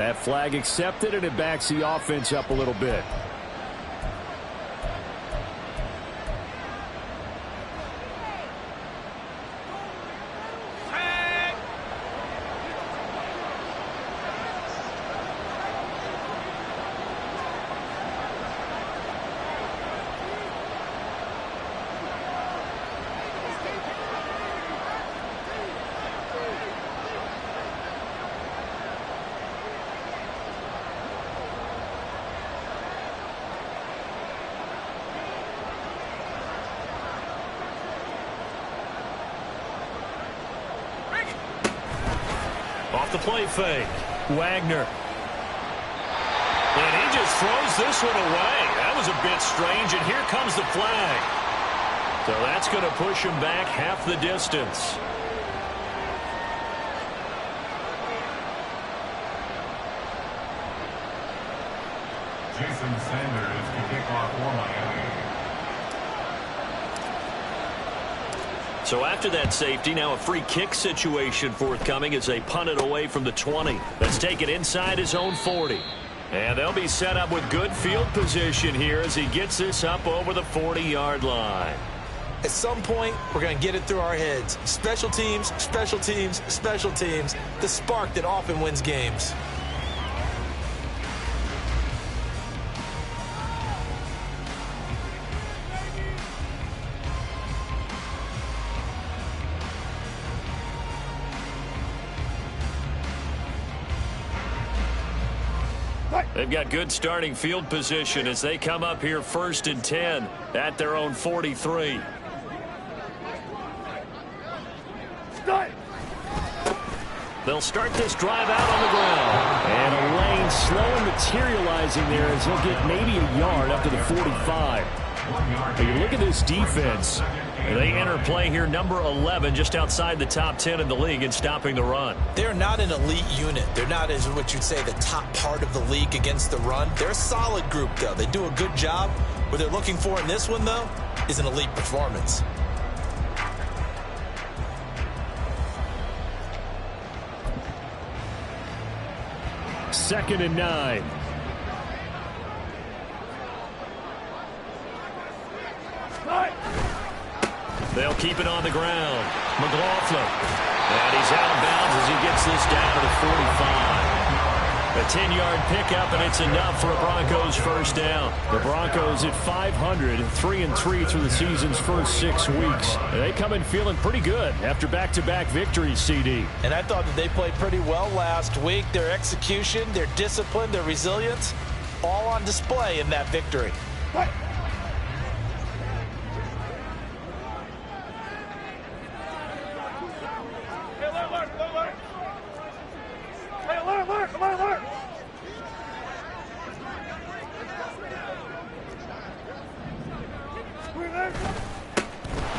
That flag accepted, and it backs the offense up a little bit. Off the play fake. Wagner. And he just throws this one away. That was a bit strange, and here comes the flag. So that's going to push him back half the distance. Jason Sanders to kick off for Miami. So after that safety, now a free kick situation forthcoming as they punt it away from the 20. Let's take it inside his own 40. And they'll be set up with good field position here as he gets this up over the 40-yard line. At some point, we're going to get it through our heads. Special teams, special teams, special teams. The spark that often wins games. They've got good starting field position as they come up here 1st and 10 at their own 43. They'll start this drive out on the ground. And a lane slowly materializing there as he'll get maybe a yard up to the 45. But you look at this defense. They enter play here, number 11, just outside the top 10 in the league in stopping the run. They're not an elite unit. They're not, as what you'd say, the top part of the league against the run. They're a solid group, though. They do a good job. What they're looking for in this one, though, is an elite performance. Second and 9. They'll keep it on the ground. McLaughlin. And he's out of bounds as he gets this down to the 45. A 10-yard pickup, and it's enough for a Broncos first down. The Broncos at 500, 3-3 through the season's first 6 weeks. They come in feeling pretty good after back-to-back victories, CD. And I thought that they played pretty well last week. Their execution, their discipline, their resilience, all on display in that victory.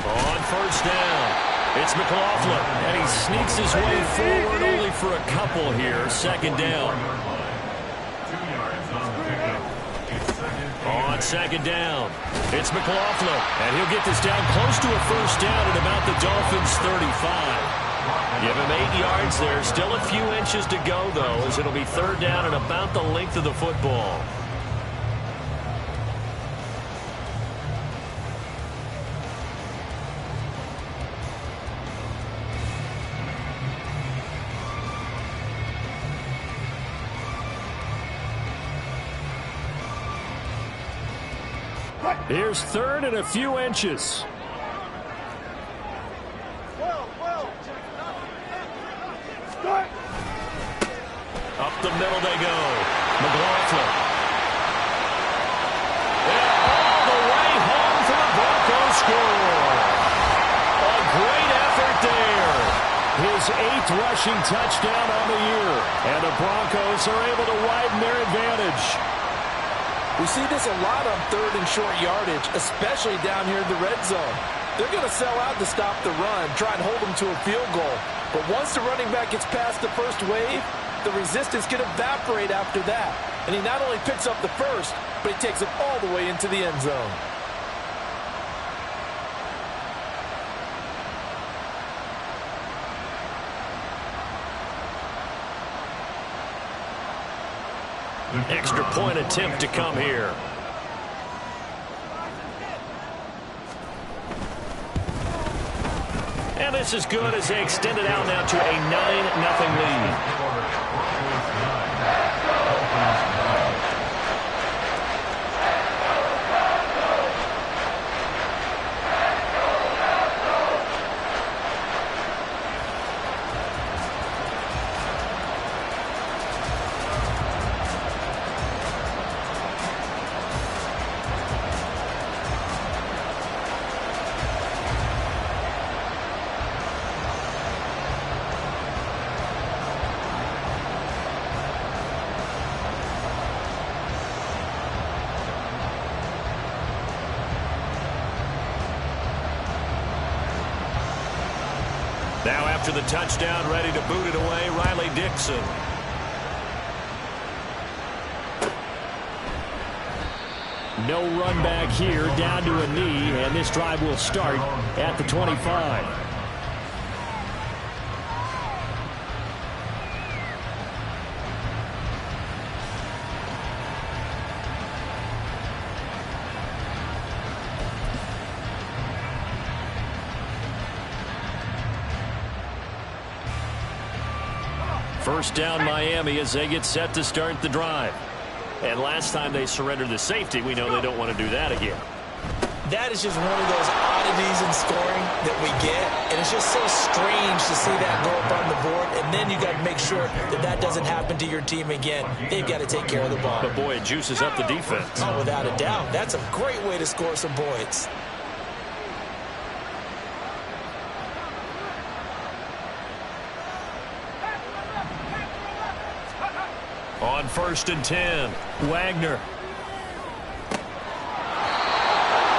On first down, it's McLaughlin, and he sneaks his way forward only for a couple here. Second down. On second down, it's McLaughlin, and he'll get this down close to a first down at about the Dolphins' 35. Give him 8 yards there. Still a few inches to go, though, as it'll be third down and about the length of the football. Here's third and a few inches. Up the middle they go. McLaughlin. And all the way home for the Broncos score. A great effort there. His 8th rushing touchdown on the year. And the Broncos are able to widen their advantage. We see this a lot on third and short yardage, especially down here in the red zone. They're going to sell out to stop the run, try and hold them to a field goal. But once the running back gets past the first wave, the resistance can evaporate after that. And he not only picks up the first, but he takes it all the way into the end zone. Extra point attempt to come here. And this is good as they extend it out now to a 9-0 lead. Now after the touchdown, ready to boot it away, Riley Dixon. No run back here, down to a knee, and this drive will start at the 25. First down Miami as they get set to start the drive. And last time they surrendered the safety, we know they don't want to do that again. That is just one of those oddities in scoring that we get. And it's just so strange to see that go up on the board. And then you got to make sure that that doesn't happen to your team again. They've got to take care of the ball. But boy, it juices up the defense. Oh, without a doubt. That's a great way to score some points. On 1st and 10, Wagner.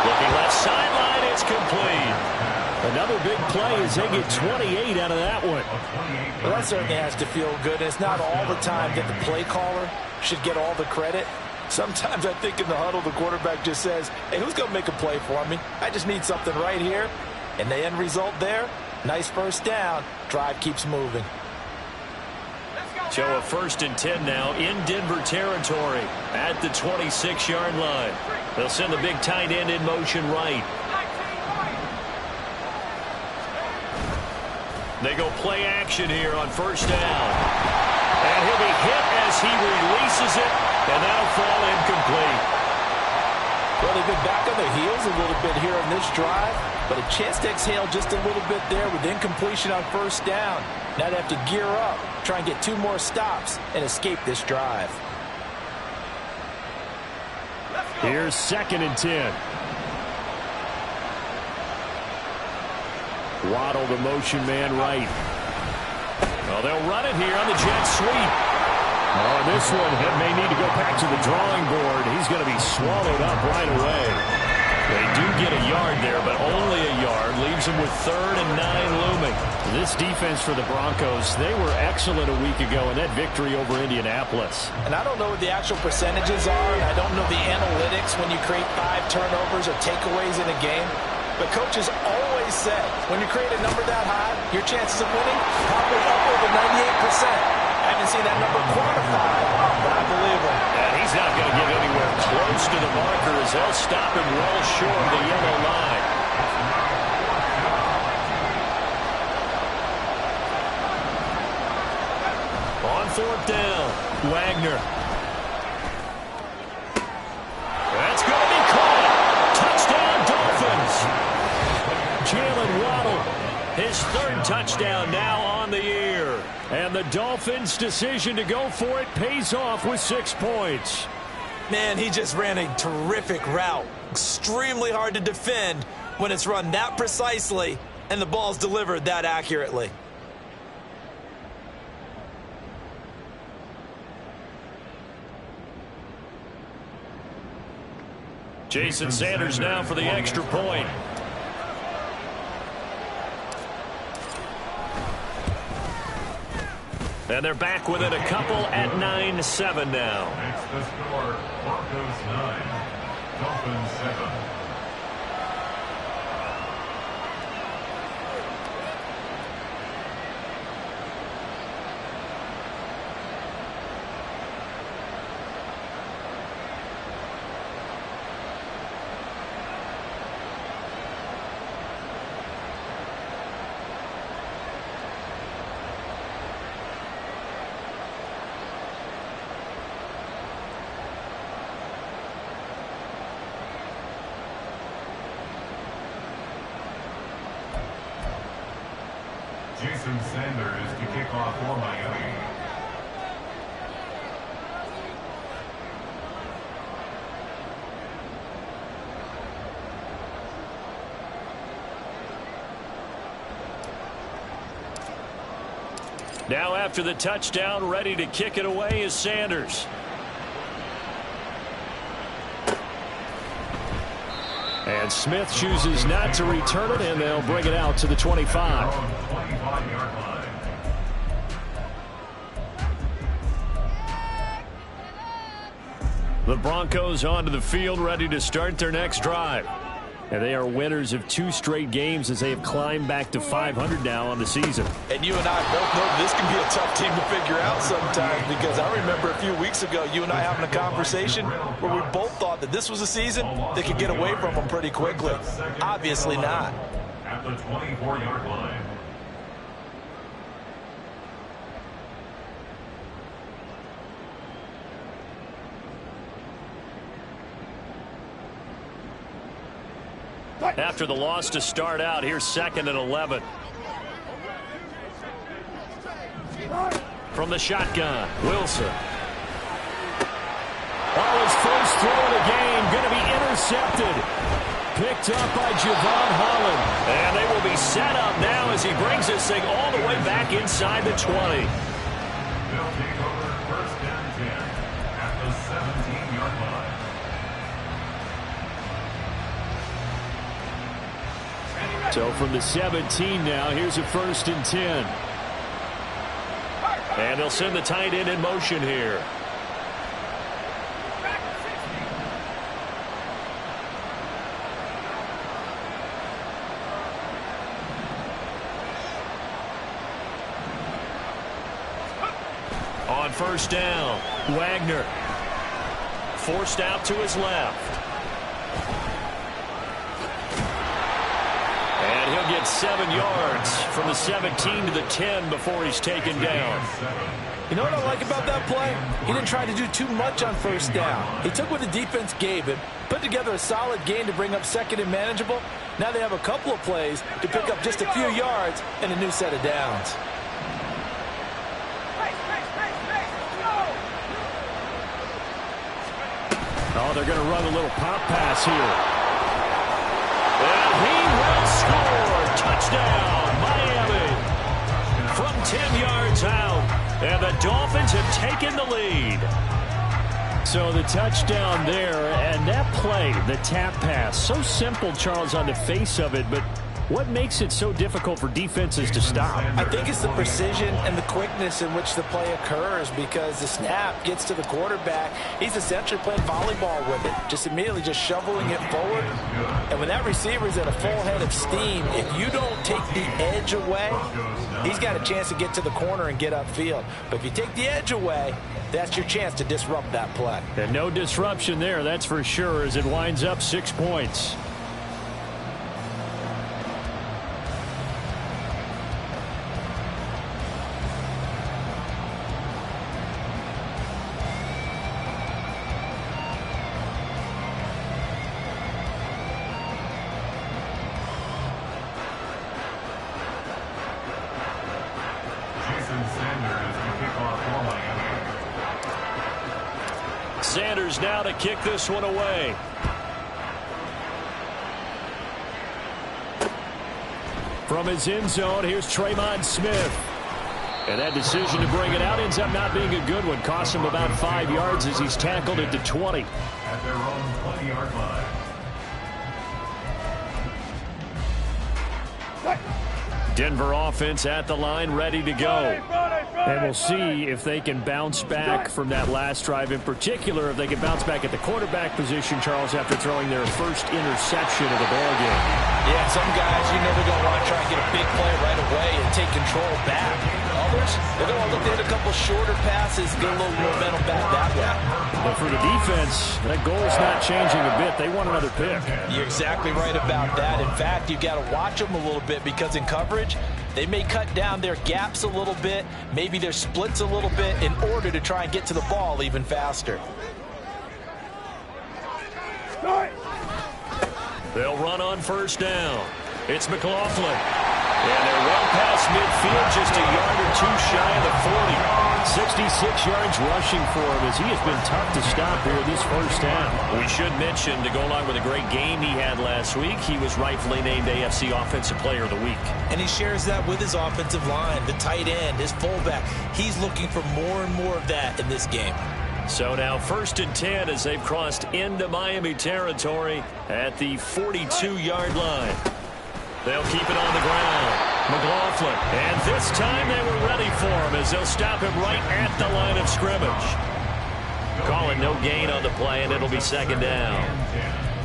Looking left sideline, it's complete. Another big play as they get 28 out of that one. Well, that certainly has to feel good. And it's not all the time that the play caller should get all the credit. Sometimes I think in the huddle, the quarterback just says, hey, who's going to make a play for me? I just need something right here. And the end result there, nice first down. Drive keeps moving. So a 1st and 10 now in Denver territory at the 26-yard line. They'll send the big tight end in motion right. They go play action here on 1st down. And he'll be hit as he releases it, and that'll fall incomplete. Well, they've been back on their heels a little bit here on this drive, but a chance to exhale just a little bit there with incompletion on 1st down. Now they have to gear up, try and get 2 more stops, and escape this drive. Here's 2nd and 10. Waddle, the motion man right. Well, they'll run it here on the jet sweep. Oh, this one may need to go back to the drawing board. He's going to be swallowed up right away. They do get a yard there, but only a yard. Leaves them with 3rd and 9 looming. This defense for the Broncos, they were excellent a week ago in that victory over Indianapolis. And I don't know what the actual percentages are, and I don't know the analytics when you create 5 turnovers or takeaways in a game. But coaches always say, when you create a number that high, your chances of winning probably upward of 98%. I haven't seen that number quantified, but I believe him. And he's not going to get anywhere close to the marker as they'll stop him well short of the yellow line. On 4th down, Wagner. That's going to be caught. Touchdown, Dolphins. Jalen Waddle, his 3rd touchdown now on the year. And the Dolphins' decision to go for it pays off with 6 points. Man, he just ran a terrific route. Extremely hard to defend when it's run that precisely and the ball's delivered that accurately. Jason Sanders now for the extra point. And they're back within a couple at 9-7 now. Makes the score Broncos 9, Dolphins 7. Jason Sanders to kick off for Miami. Now after the touchdown, ready to kick it away is Sanders. And Smith chooses not to return it, and they'll bring it out to the 25. The Broncos onto the field, ready to start their next drive. And they are winners of 2 straight games as they have climbed back to 500 now on the season. And you and I both know this can be a tough team to figure out sometimes, because I remember a few weeks ago you and I having a conversation where we both thought that this was a season that could get away from them pretty quickly. Obviously not. At the 24-yard line. After the loss to start out, here's 2nd and 11. From the shotgun, Wilson. His first throw of the game going to be intercepted. Picked up by Javon Holland. And they will be set up now as he brings this thing all the way back inside the 20. They'll take over 1st and 10 at the 17-yard line. So from the 17 now, here's a 1st and 10. And they'll send the tight end in motion here. On 1st down, Wagner. Forced out to his left. And he'll get 7 yards from the 17 to the 10 before he's taken down. You know what I like about that play? He didn't try to do too much on 1st down. He took what the defense gave him, put together a solid gain to bring up 2nd and manageable. Now they have a couple of plays to pick up just a few yards and a new set of downs. Oh, they're going to run a little pop pass here. And he will score. Touchdown, Miami. From 10 yards out. And the Dolphins have taken the lead. So the touchdown there, and that play, the tap pass, so simple, Charles, on the face of it, but what makes it so difficult for defenses to stop? I think it's the precision and the quickness in which the play occurs, because the snap gets to the quarterback. He's essentially playing volleyball with it, just immediately just shoveling it forward. And when that receiver's at a full head of steam, if you don't take the edge away, he's got a chance to get to the corner and get upfield. But if you take the edge away, that's your chance to disrupt that play. And no disruption there, that's for sure, as it winds up 6 points. Sanders now to kick this one away. From his end zone, here's Tremon Smith. And that decision to bring it out ends up not being a good one. Cost him about 5 yards as he's tackled at the 20. At their own 20-yard line. Denver offense at the line, ready to go. And we'll see if they can bounce back from that last drive, in particular if they can bounce back at the quarterback position, Charles, after throwing their first interception of the ballgame. Yeah, some guys, you know, they're going to want to try and get a big play right away and take control back. Others, they're going to look to hit a couple shorter passes, get a little momentum back that way. But for the defense, that goal's not changing a bit. They want another pick. You're exactly right about that. In fact, you've got to watch them a little bit, because in coverage, they may cut down their gaps a little bit, maybe their splits a little bit, in order to try and get to the ball even faster. They'll run on first down. It's McLaughlin. And they're well past midfield, just a yard or two shy of the 40. 66 yards rushing for him as he has been tough to stop here this first half. We should mention, to go along with a great game he had last week, he was rightfully named AFC Offensive Player of the Week. And he shares that with his offensive line, the tight end, his fullback. He's looking for more and more of that in this game. So now 1st and 10 as they've crossed into Miami territory at the 42-yard line. They'll keep it on the ground. McLaughlin. And this time they were ready for him as they'll stop him right at the line of scrimmage. Calling no gain on the play, and it'll be 2nd down.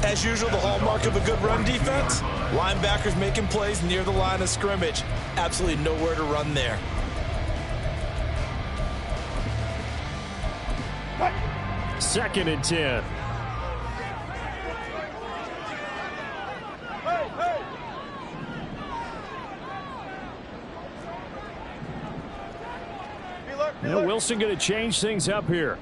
As usual, the hallmark of a good run defense, linebackers making plays near the line of scrimmage. Absolutely nowhere to run there. Second and 10. Now Wilson going to change things up here.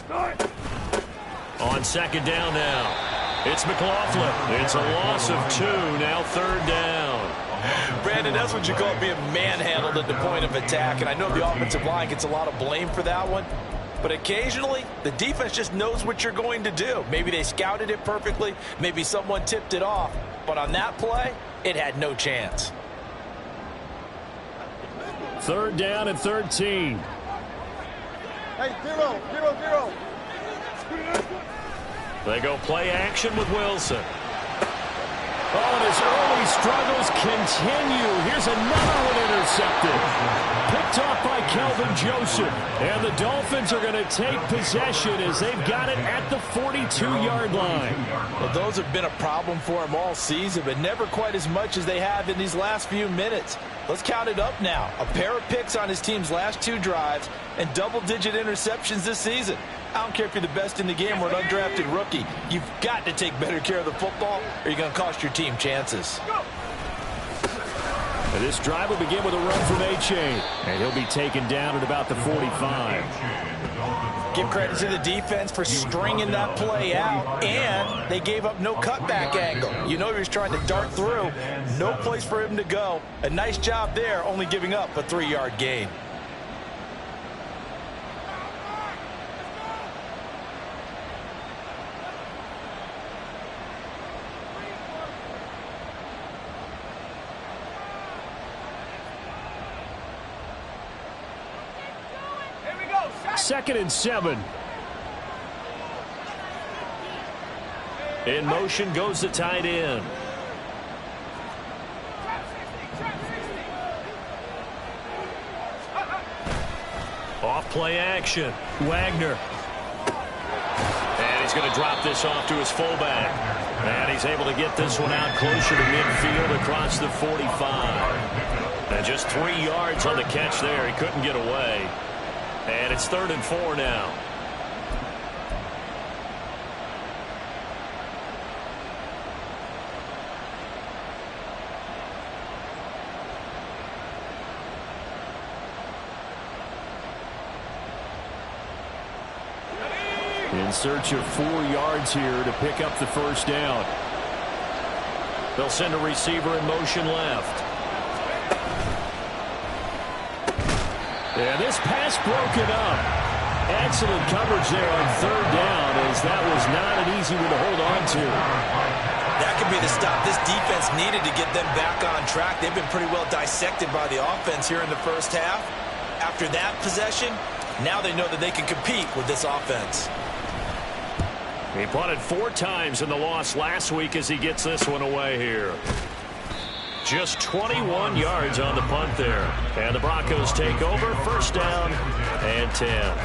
On 2nd down now. It's McLaughlin. It's a loss of 2. Now 3rd down. Brandon, that's what you call being manhandled at the point of attack. And I know the offensive line gets a lot of blame for that one. But occasionally, the defense just knows what you're going to do. Maybe they scouted it perfectly. Maybe someone tipped it off. But on that play, it had no chance. 3rd down and 13. Hey, 0. They go play action with Wilson. Oh, and his early struggles continue. Here's another one intercepted. Picked off by Kelvin Joseph. And the Dolphins are going to take possession as they've got it at the 42-yard line. Well, those have been a problem for him all season, but never quite as much as they have in these last few minutes. Let's count it up now. A pair of picks on his team's last 2 drives and double-digit interceptions this season. I don't care if you're the best in the game or an undrafted rookie. You've got to take better care of the football or you're going to cost your team chances. And this drive will begin with a run from A-Chain. And he'll be taken down at about the 45. Give credit to the defense for stringing that play out, and they gave up no cutback angle. You know he was trying to dart through. No place for him to go. A nice job there, only giving up a 3-yard gain. Second and 7. In motion goes the tight end. Off play action. Wagner. And he's going to drop this off to his fullback. And he's able to get this one out closer to midfield across the 45. And just 3 yards on the catch there. He couldn't get away. And it's 3rd and 4 now. In search of 4 yards here to pick up the first down. They'll send a receiver in motion left. And this pass broken up. Excellent coverage there on 3rd down, as that was not an easy one to hold on to. That could be the stop this defense needed to get them back on track. They've been pretty well dissected by the offense here in the first half. After that possession, now they know that they can compete with this offense. He punted 4 times in the loss last week as he gets this one away here. Just 21 yards on the punt there. And the Broncos take over. 1st down and 10.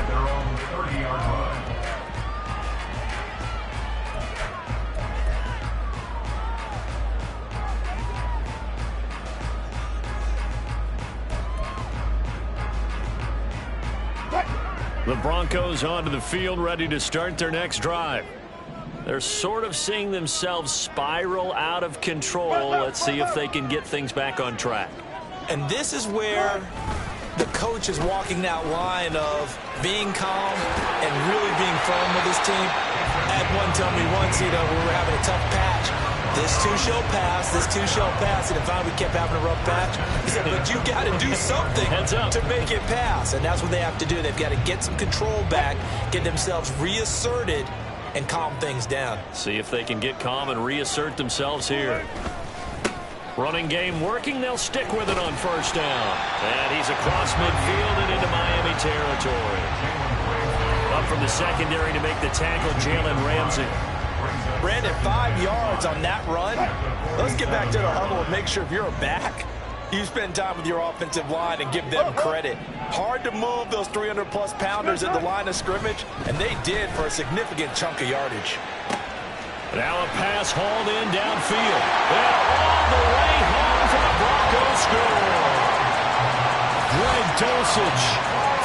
The Broncos onto the field, ready to start their next drive. They're sort of seeing themselves spiral out of control. Let's see if they can get things back on track. And this is where the coach is walking that line of being calm and really being firm with his team. I had one tell me once, when we were having a tough patch, This too shall pass. This too shall pass. And finally we kept having a rough patch. He said, but you got to do something to make it pass. And that's what they have to do. They've got to get some control back, get themselves reasserted, and calm things down. See if they can get calm and reassert themselves here. Running game working. They'll stick with it on first down. And he's across midfield and into Miami territory. Up from the secondary to make the tackle, Jalen Ramsey. Brandon, 5 yards on that run. Let's get back to the huddle and make sure if you're a back, you spend time with your offensive line and give them credit. Hard to move those 300-plus pounders at the line of scrimmage, and they did for a significant chunk of yardage. Now a pass hauled in downfield. And all the way home for the Broncos score. Greg Dulcich,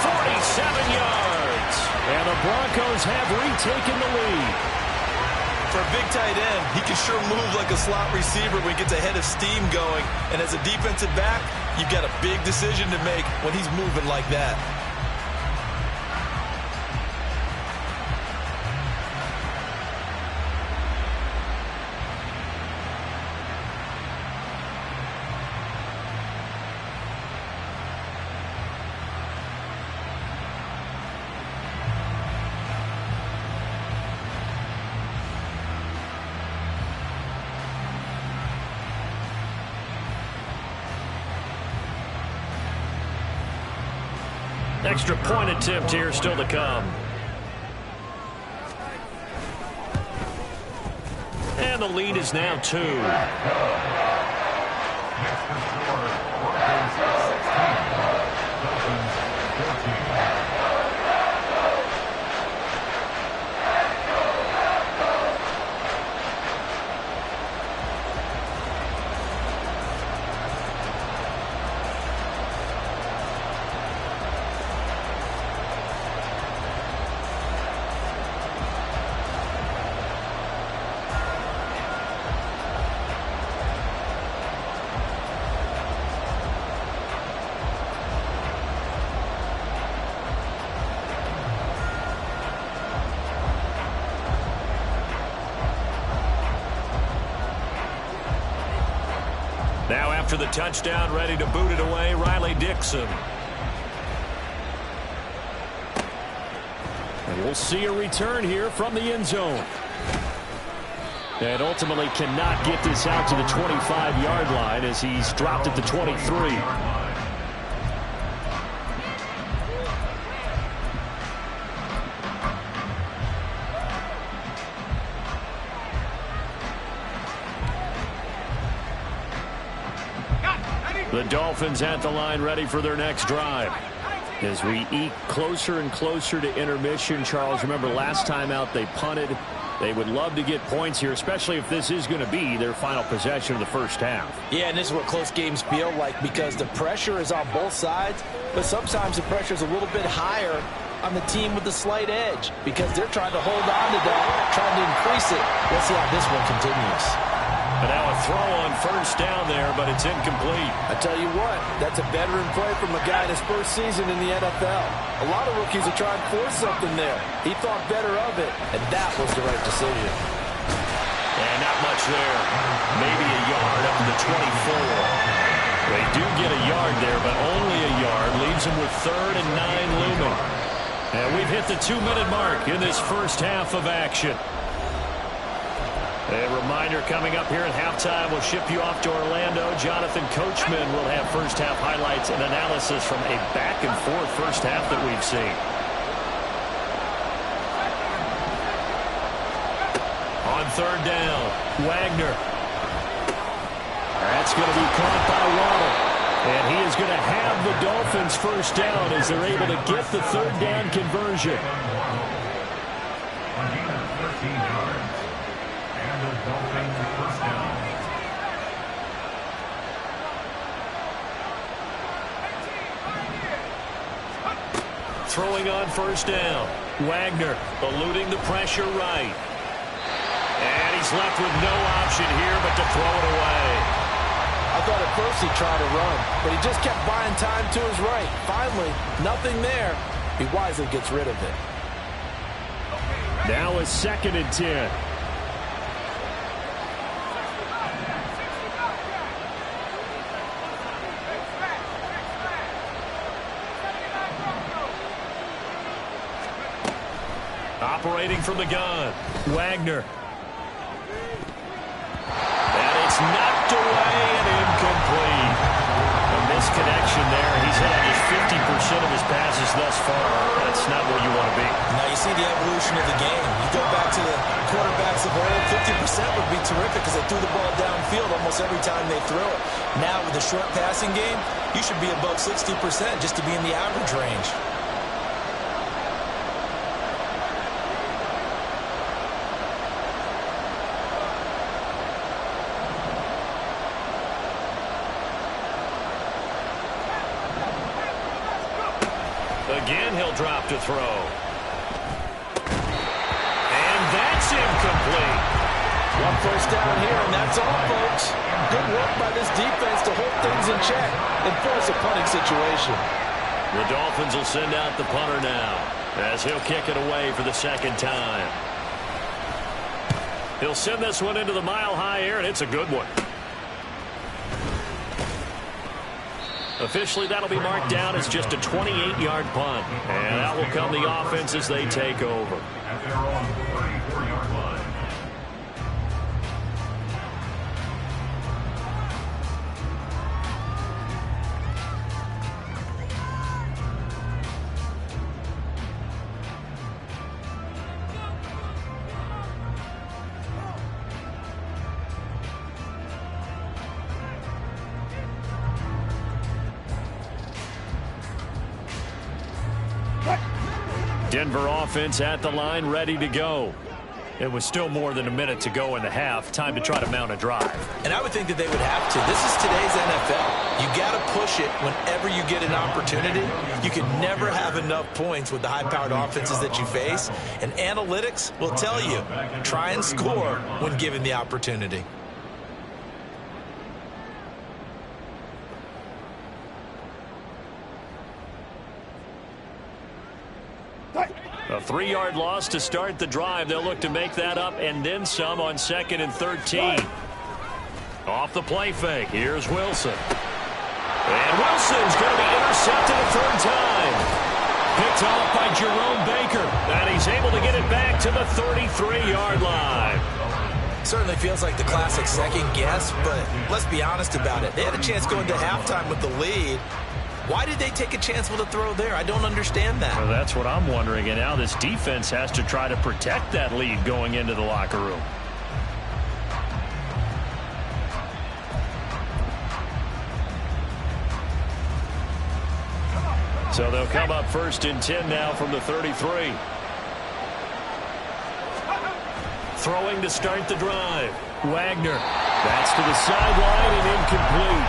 47 yards. And the Broncos have retaken the lead. For a big tight end, he can sure move like a slot receiver when he gets a head of steam going. And as a defensive back, you've got a big decision to make when he's moving like that. Extra point attempt here still to come. And the lead is now 2. Now after the touchdown, ready to boot it away, Riley Dixon. And we'll see a return here from the end zone. And ultimately cannot get this out to the 25-yard line as he's dropped at the 23. The Dolphins at the line ready for their next drive. As we eke closer and closer to intermission, Charles, remember last time out they punted. They would love to get points here, especially if this is going to be their final possession of the first half. Yeah, and this is what close games feel like because the pressure is on both sides, but sometimes the pressure is a little bit higher on the team with the slight edge because they're trying to hold on to that, trying to increase it. Let's see how this one continues. And now a throw on first down there, but it's incomplete. I tell you what, that's a veteran play from a guy in his first season in the NFL. A lot of rookies are trying to force something there. He thought better of it, and that was the right decision. And not much there. Maybe a yard up to the 24. They do get a yard there, but only a yard. Leaves them with 3rd and 9 looming. And we've hit the 2-minute mark in this first half of action. A reminder coming up here at halftime, we'll ship you off to Orlando. Jonathan Coachman will have first half highlights and analysis from a back-and-forth first half that we've seen. On 3rd down, Wagner. That's going to be caught by Waddle. And he is going to have the Dolphins first down as they're able to get the 3rd down conversion. Throwing on first down. Wagner eluding the pressure right. And he's left with no option here but to throw it away. I thought at first he tried to run, but he just kept buying time to his right. Finally, nothing there. He wisely gets rid of it. Now a 2nd and 10. Operating from the gun. Wagner. And it's knocked away and incomplete. A misconnection there. He's hit on just 50% of his passes thus far. That's not where you want to be. Now you see the evolution of the game. You go back to the quarterbacks of old, 50% would be terrific because they threw the ball downfield almost every time they throw it. Now with the short passing game, you should be above 60% just to be in the average range. Again, he'll drop to throw. And that's incomplete. One first down here, and that's all, folks. Good work by this defense to hold things in check and force a punting situation. The Dolphins will send out the punter now as he'll kick it away for the second time. He'll send this one into the mile-high air, and it's a good one. Officially, that'll be marked down as just a 28-yard punt. And that will come the offense as they take over. At their own 34-yard line. Denver offense at the line, ready to go. It was still more than a minute to go in the half. Time to try to mount a drive. And I would think that they would have to. This is today's NFL. You got to push it whenever you get an opportunity. You can never have enough points with the high-powered offenses that you face. And analytics will tell you, try and score when given the opportunity. A 3-yard loss to start the drive. They'll look to make that up and then some on 2nd and 13. Off the play fake. Here's Wilson. And Wilson's going to be intercepted a third time. Picked off by Jerome Baker. And he's able to get it back to the 33-yard line. Certainly feels like the classic second guess, but let's be honest about it. They had a chance going to halftime with the lead. Why did they take a chance with a throw there? I don't understand that. Well, that's what I'm wondering. And now this defense has to try to protect that lead going into the locker room. So they'll come up 1st and 10 now from the 33. Throwing to start the drive. Wagner. That's to the sideline and incomplete.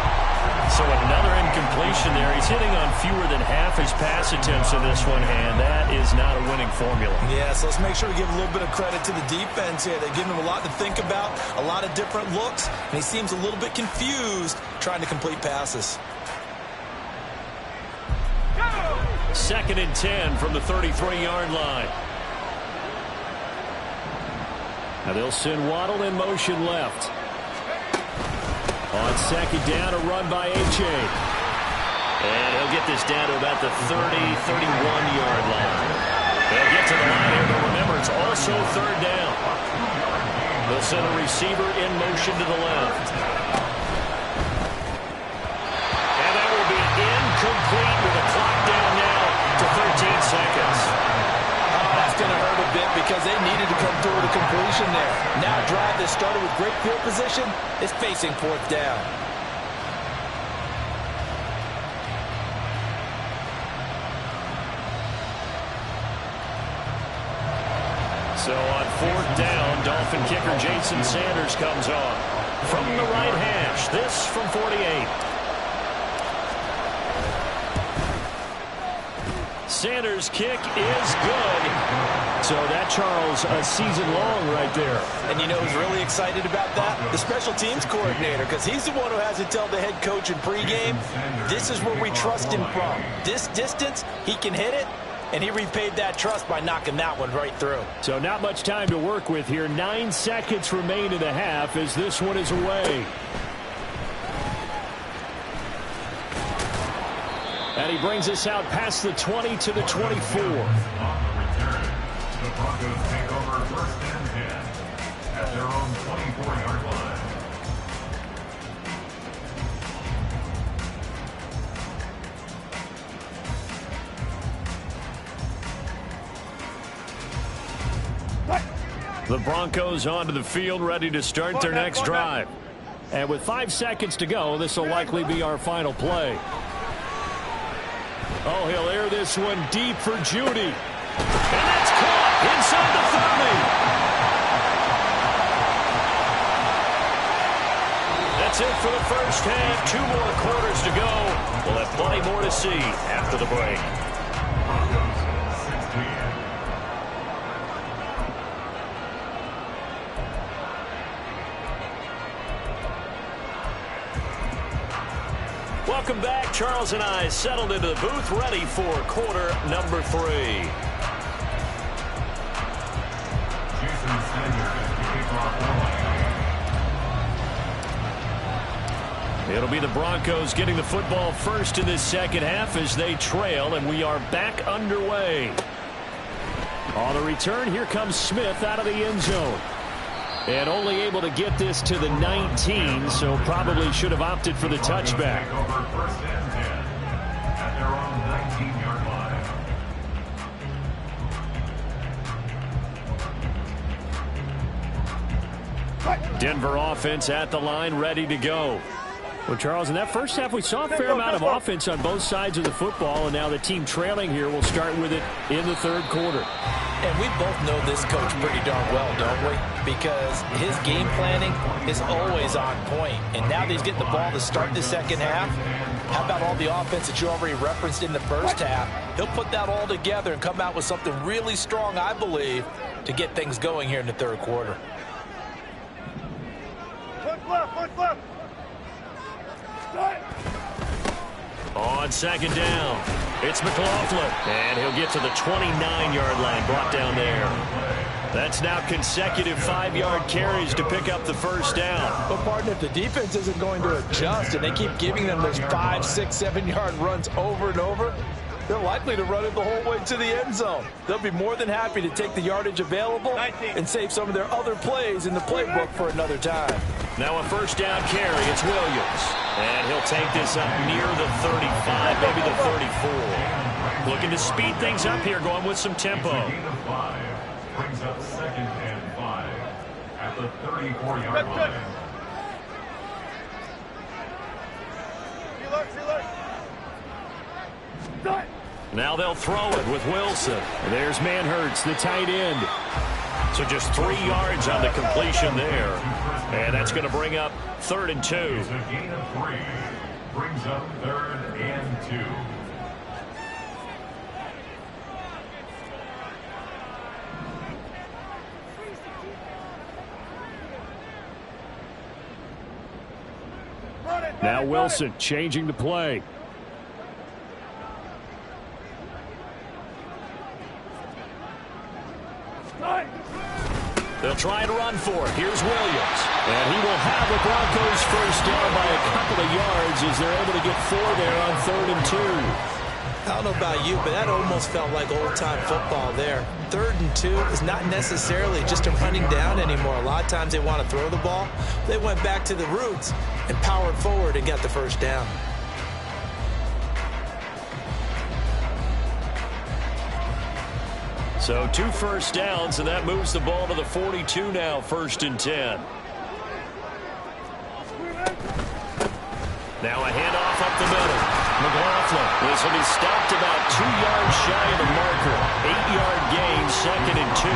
So another incompletion there. He's hitting on fewer than half his pass attempts in this one, and that is not a winning formula. Yeah, so let's make sure to give a little bit of credit to the defense here. They're giving him a lot to think about, a lot of different looks, and he seems a little bit confused trying to complete passes. 2nd and 10 from the 33-yard line. Now they'll send Waddle in motion left. On 2nd down, a run by H.A. And he'll get this down to about the 30-31-yard line. They'll get to the line here, but remember, it's also 3rd down. They'll send a receiver in motion to the left. And that will be incomplete with the clock down now to 13 seconds. That's going to hurt a bit because they needed to come through with a completion there. Now a drive that started with great field position is facing 4th down. So on 4th down, Dolphin kicker Jason Sanders comes on. From the right hash, this from 48. Sanders' kick is good. So that, Charles, a season long right there. And you know who's really excited about that? The special teams coordinator, because he's the one who has to tell the head coach in pregame, this is where we trust him from. This distance, he can hit it, and he repaid that trust by knocking that one right through. So not much time to work with here. 9 seconds remain in the half as this one is away. And he brings us out past the 20 to the 24. On the return, the Broncos take over first and 10 at their own 24-yard line. The Broncos onto the field, ready to start their next drive. And with 5 seconds to go, this will likely be our final play. Oh, he'll air this one deep for Judy. And that's caught inside the 30. That's it for the first half. 2 more quarters to go. We'll have plenty more to see after the break. Broncos 16. Welcome back. Charles and I settled into the booth, ready for quarter number 3. Jason Sanders at the kickoff line. It'll be the Broncos getting the football first in this second half as they trail, and we are back underway. On the return, here comes Smith out of the end zone. And only able to get this to the 19, so probably should have opted for the touchback. Take over first and 10 at their own 19-yard line. Denver offense at the line, ready to go. Well, Charles, in that first half, we saw a fair amount of offense on both sides of the football, and now the team trailing here will start with it in the third quarter. And we both know this coach pretty darn well, don't we? Because his game planning is always on point. And now that he's getting the ball to start the second half, how about all the offense that you already referenced in the first half? He'll put that all together and come out with something really strong, I believe, to get things going here in the third quarter. On second down, it's McLaughlin, and he'll get to the 29-yard line, brought down there. That's now consecutive 5-yard carries to pick up the first down. But, partner, if the defense isn't going to adjust and they keep giving them those 5, 6, 7-yard runs over and over, they're likely to run it the whole way to the end zone. They'll be more than happy to take the yardage available and save some of their other plays in the playbook for another time. Now a first down carry, it's Williams. And he'll take this up near the 35, maybe the 34. Looking to speed things up here, going with some tempo. Gain of 5 brings up second and 5 at the 34-yard line. Now they'll throw it with Wilson. There's Manhertz, the tight end. So just 3 yards on the completion there. And that's going to bring up 3rd and 2. It's a gain of 3. Brings up 3rd and 2. Now Wilson changing the play. They'll try and run for it. Here's Williams. And he will have the Broncos first down by a couple of yards as they're able to get 4 there on 3rd and 2. I don't know about you, but that almost felt like old-time football there. 3rd and 2 is not necessarily just a running down anymore. A lot of times they want to throw the ball. They went back to the roots and powered forward and got the first down. So 2 first downs, and that moves the ball to the 42 now, 1st and 10. Now a handoff up the middle. McLaughlin. This will be stopped about 2 yards shy of the marker. 8-yard gain, 2nd and 2.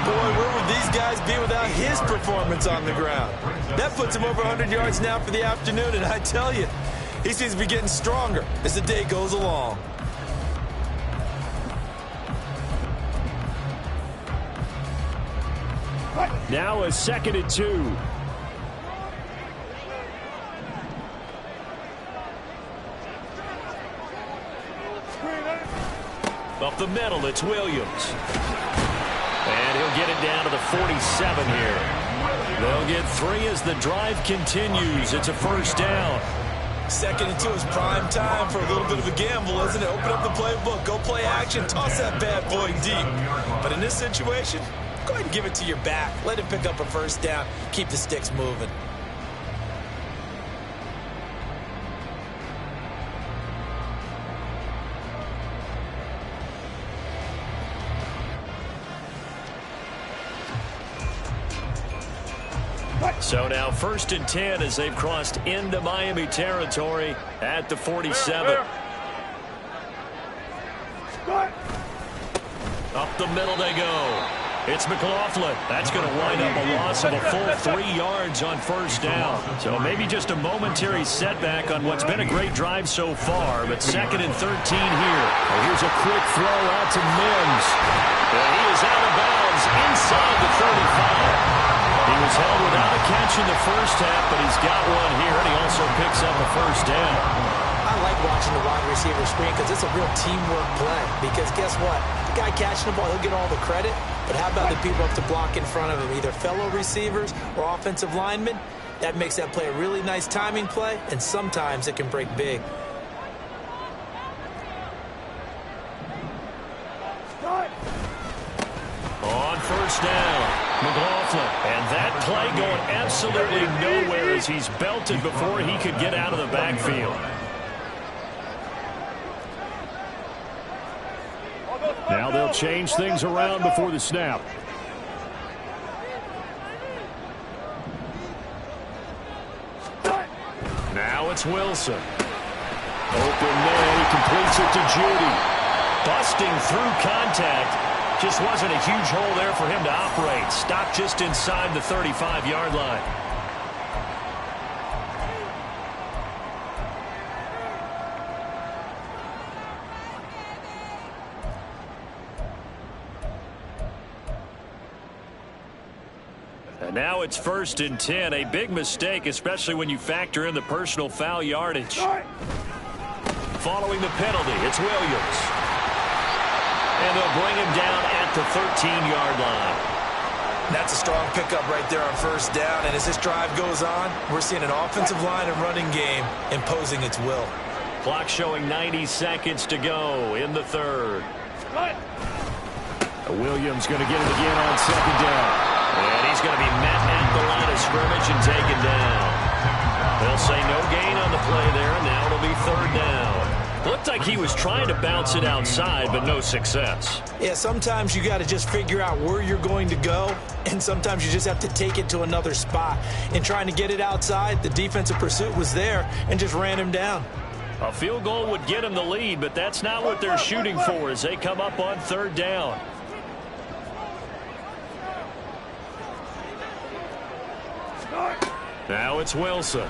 Boy, where would these guys be without his performance on the ground? That puts him over 100 yards now for the afternoon, and I tell you, he seems to be getting stronger as the day goes along. Now a 2nd and 2. Up the middle, it's Williams. And he'll get it down to the 47 here. They'll get 3 as the drive continues. It's a first down. Second and 2 is prime time for a little bit of a gamble, isn't it? Open up the playbook, go play action, toss that bad boy deep. But in this situation, go ahead and give it to your back. Let him pick up a first down. Keep the sticks moving. So now 1st and 10 as they've crossed into Miami territory at the 47. Up the middle they go. It's McLaughlin. That's going to wind up a loss of a full 3 yards on 1st down. So maybe just a momentary setback on what's been a great drive so far, but 2nd and 13 here. Well, here's a quick throw out to Mims. And he is out of bounds inside the 35. He was held without a catch in the first half, but he's got one here, and he also picks up a 1st down. I like watching the wide receiver screen because it's a real teamwork play. Because guess what? The guy catching the ball, he'll get all the credit. But how about the people up to block in front of him, either fellow receivers or offensive linemen? That makes that play a really nice timing play, and sometimes it can break big. On 1st down, McLaughlin. And that play going absolutely nowhere as he's belted before he could get out of the backfield. Now they'll change things around before the snap. Now it's Wilson. Open man, he completes it to Judy. Busting through contact. Just wasn't a huge hole there for him to operate. Stopped just inside the 35-yard line. And now it's 1st and 10. A big mistake, especially when you factor in the personal foul yardage. Following the penalty, it's Williams. And they'll bring him down at the 13-yard line. That's a strong pickup right there on 1st down. And as this drive goes on, we're seeing an offensive line and running game imposing its will. Clock showing 90 seconds to go in the 3rd. Williams going to get it again on 2nd down. And he's going to be met at the line of scrimmage and taken down. They'll say no gain on the play there, and now it'll be 3rd down. Looked like he was trying to bounce it outside, but no success. Yeah, sometimes you got to just figure out where you're going to go, and sometimes you just have to take it to another spot. In trying to get it outside, the defensive pursuit was there and just ran him down. A field goal would get him the lead, but that's not what they're shooting for as they come up on 3rd down. Now it's Wilson.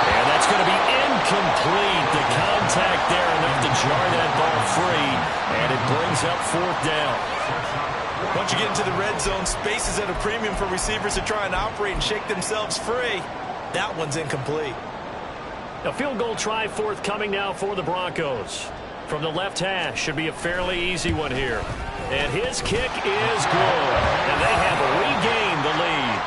And that's going to be incomplete. The contact there enough to jar that ball free, and it brings up 4th down. Once you get into the red zone, space is at a premium for receivers to try and operate and shake themselves free. That one's incomplete. A field goal try forthcoming now for the Broncos. From the left hash, should be a fairly easy one here. And his kick is good. And they have regained the lead.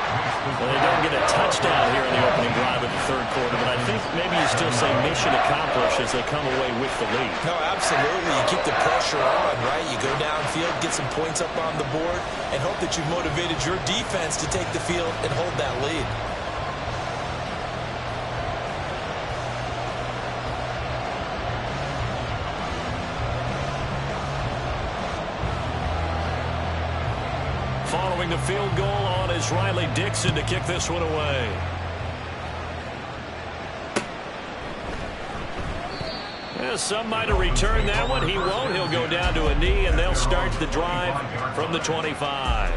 Well, they don't get a touchdown here in the opening drive of the 3rd quarter, but I think maybe you still say mission accomplished as they come away with the lead. No, absolutely. You keep the pressure on, right? You go downfield, get some points up on the board, and hope that you've motivated your defense to take the field and hold that lead. Following the field goal on is Riley Dixon to kick this one away. Yeah, some might have returned that one. He won't. He'll go down to a knee, and they'll start the drive from the 25.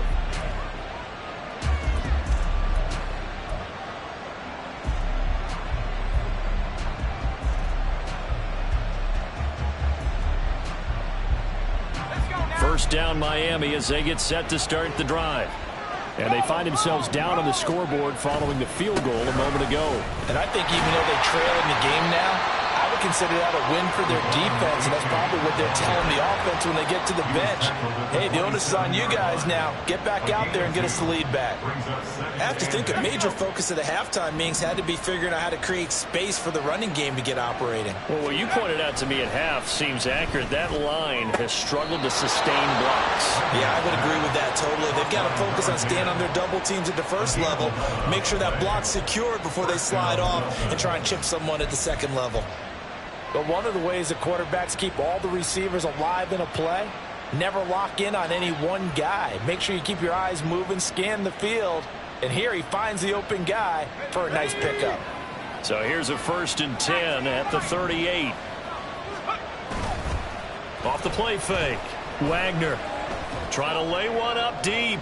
First down Miami as they get set to start the drive. And they find themselves down on the scoreboard following the field goal a moment ago. And I think even though they trail in the game now, I would consider that a win for their defense, and that's probably what they're telling the offense when they get to the bench. Hey, the onus is on you guys now. Get back out there and get us the lead back. I have to think a major focus of the halftime meetings had to be figuring out how to create space for the running game to get operating. Well, what you pointed out to me at half seems accurate. That line has struggled to sustain blocks. Yeah, I would agree with that totally. They've got to focus on staying on their double teams at the first level, make sure that block's secured before they slide off and try and chip someone at the second level. But one of the ways the quarterbacks keep all the receivers alive in a play, never lock in on any one guy. Make sure you keep your eyes moving, scan the field. And here he finds the open guy for a nice pickup. So here's a 1st and 10 at the 38. Off the play fake. Wagner trying to lay one up deep.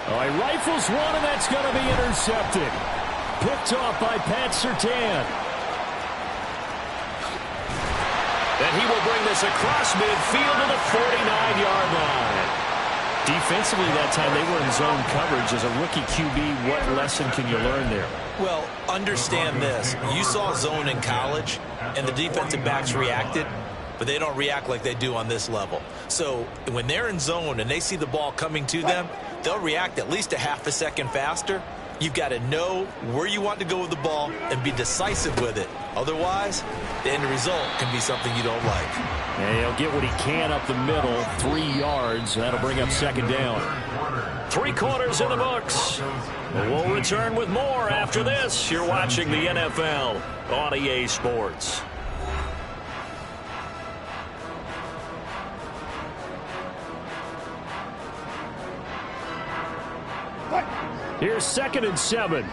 Oh, he rifles one, and that's going to be intercepted. Picked off by Pat Surtain. And he will bring this across midfield to the 49-yard line. Defensively that time, they were in zone coverage. As a rookie QB, what lesson can you learn there? Well, understand this. You saw zone in college, and the defensive backs reacted, but they don't react like they do on this level. So when they're in zone and they see the ball coming to them, they'll react at least a half a second faster. You've got to know where you want to go with the ball and be decisive with it. Otherwise, the end result can be something you don't like. And he'll get what he can up the middle, 3 yards. That'll bring up 2nd down. 3 quarters in the books. We'll return with more after this. You're watching the NFL on EA Sports. Here's 2nd and 7.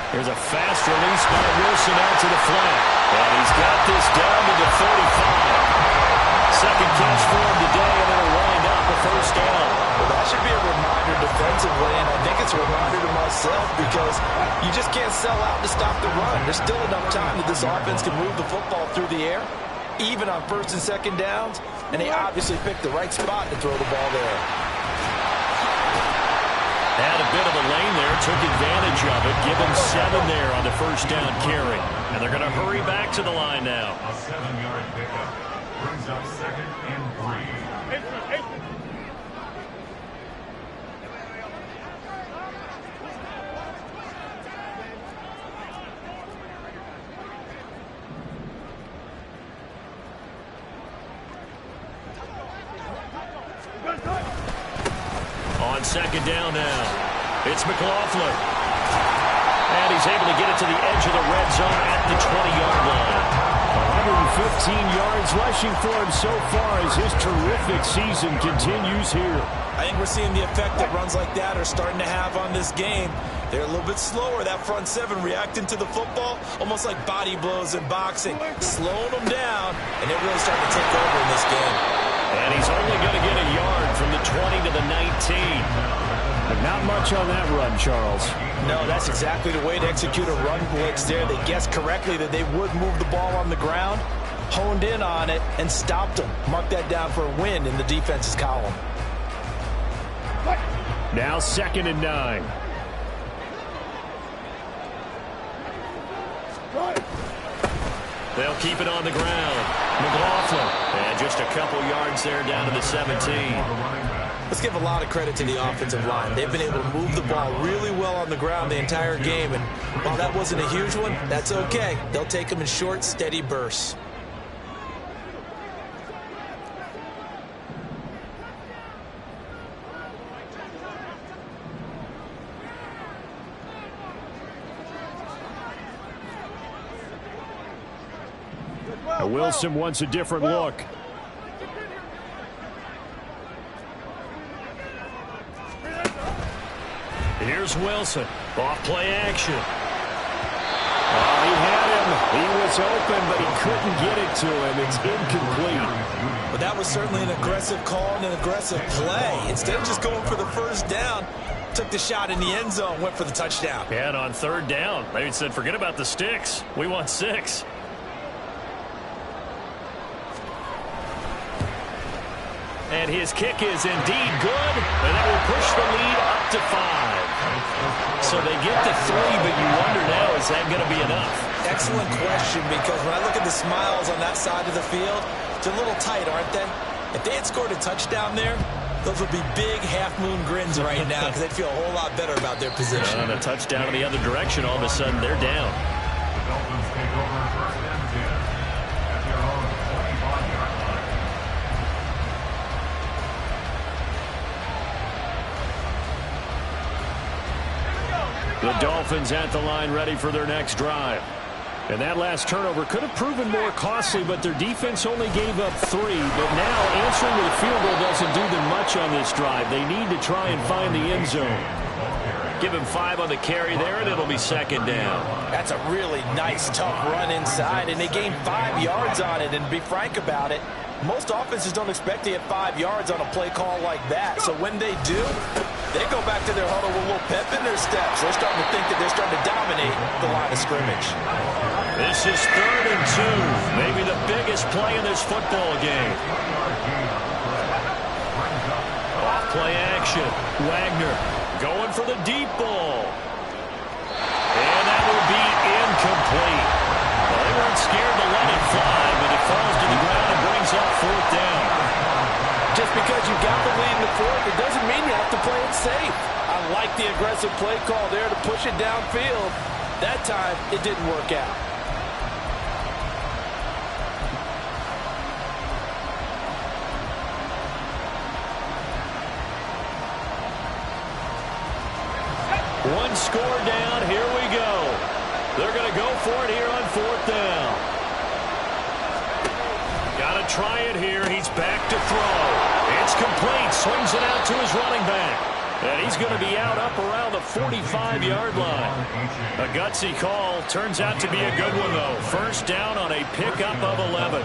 Here's a fast release by Wilson out to the flat. And he's got this down to the 35. Second catch for him today, and it'll wind up a 1st down. Well, that should be a reminder defensively, and I think it's a reminder to myself because you just can't sell out to stop the run. There's still enough time that this offense can move the football through the air, even on 1st and 2nd downs, and they obviously picked the right spot to throw the ball there. Had a bit of a lane there, took advantage of it, give him 7 there on the 1st down carry. And they're going to hurry back to the line now. A 7-yard pickup brings up 2nd and 3. On 2nd down now, it's McLaughlin. And he's able to get it to the edge of the red zone at the 20-yard line. 115 yards rushing for him so far as his terrific season continues here. I think we're seeing the effect that runs like that are starting to have on this game. They're a little bit slower, that front 7 reacting to the football, almost like body blows in boxing, slowing them down, and they're really starting to take over in this game. And he's only going to get a yard from the 20 to the 19. But not much on that run, Charles. No, that's exactly the way to execute a run blitz there. They guessed correctly that they would move the ball on the ground, honed in on it, and stopped them. Mark that down for a win in the defense's column. Now 2nd and 9. They'll keep it on the ground. McLaughlin. And just a couple yards there down to the 17. Let's give a lot of credit to the offensive line. They've been able to move the ball really well on the ground the entire game. And while that wasn't a huge one, that's okay. They'll take them in short, steady bursts. Wilson wants a different look. Here's Wilson. Off play action. Oh, he had him. He was open, but he couldn't get it to him. It's incomplete. But that was certainly an aggressive call and an aggressive play. Instead of just going for the 1st down, took the shot in the end zone, went for the touchdown. And on 3rd down, they said, forget about the sticks. We want 6. And his kick is indeed good, and that will push the lead up to 5. So they get to 3, but you wonder now, is that going to be enough? Excellent question, because when I look at the smiles on that side of the field, they're a little tight, aren't they? If they had scored a touchdown there, those would be big half-moon grins right now because they'd feel a whole lot better about their position. And a touchdown in the other direction, all of a sudden they're down. The Dolphins take over first and 10 at their own 25-yard line. The Dolphins at the line ready for their next drive. And that last turnover could have proven more costly, but their defense only gave up 3. But now answering with a field goal doesn't do them much on this drive. They need to try and find the end zone. Give him 5 on the carry there, and it'll be second down. That's a really nice, tough run inside, and they gained 5 yards on it. And to be frank about it, most offenses don't expect to get 5 yards on a play call like that. So when they do, they go back to their huddle with a little pep in their steps. They're starting to think that they're starting to dominate the line of scrimmage. This is 3rd and 2, maybe the biggest play in this football game. Off play action. Wagner going for the deep ball. And that will be incomplete. Well, they weren't scared to let it fly, but it falls to the ground and brings up 4th down. Just because you got the lead in the 4th, it doesn't mean you have to play it safe. I like the aggressive play call there to push it downfield. That time, it didn't work out. One score down. Here we go. They're going to go for it here on 4th down. Got to try it here. He's back to throw. It's complete. Swings it out to his running back. And he's going to be out up around the 45-yard line. A gutsy call. Turns out to be a good one, though. First down on a pickup of 11.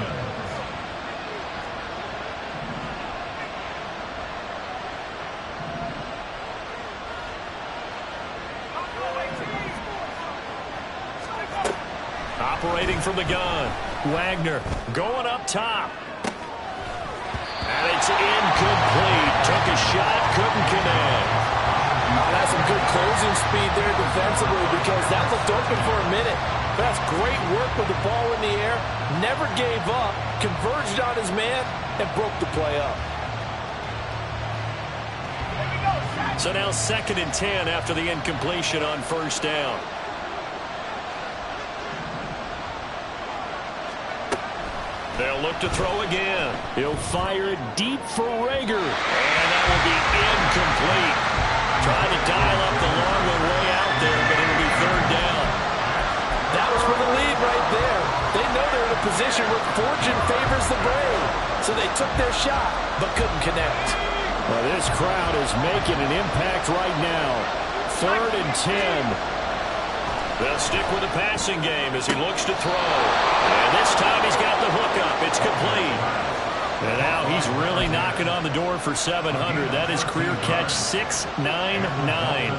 Operating from the gun. Wagner going up top. And it's incomplete. Took a shot, couldn't connect. That's some good closing speed there defensively because that looked open for a minute. That's great work with the ball in the air. Never gave up. Converged on his man and broke the play up. So now 2nd and 10 after the incompletion on 1st down. They'll look to throw again. He'll fire it deep for Rager. And that will be incomplete. Trying to dial up the long one way out there, but it'll be 3rd down. That was for the lead right there. They know they're in a position where fortune favors the brave. So they took their shot, but couldn't connect. Well, this crowd is making an impact right now. 3rd and 10. They'll stick with the passing game as he looks to throw. And this time he's got the hook up. It's complete. And now he's really knocking on the door for 700. That is career catch 699.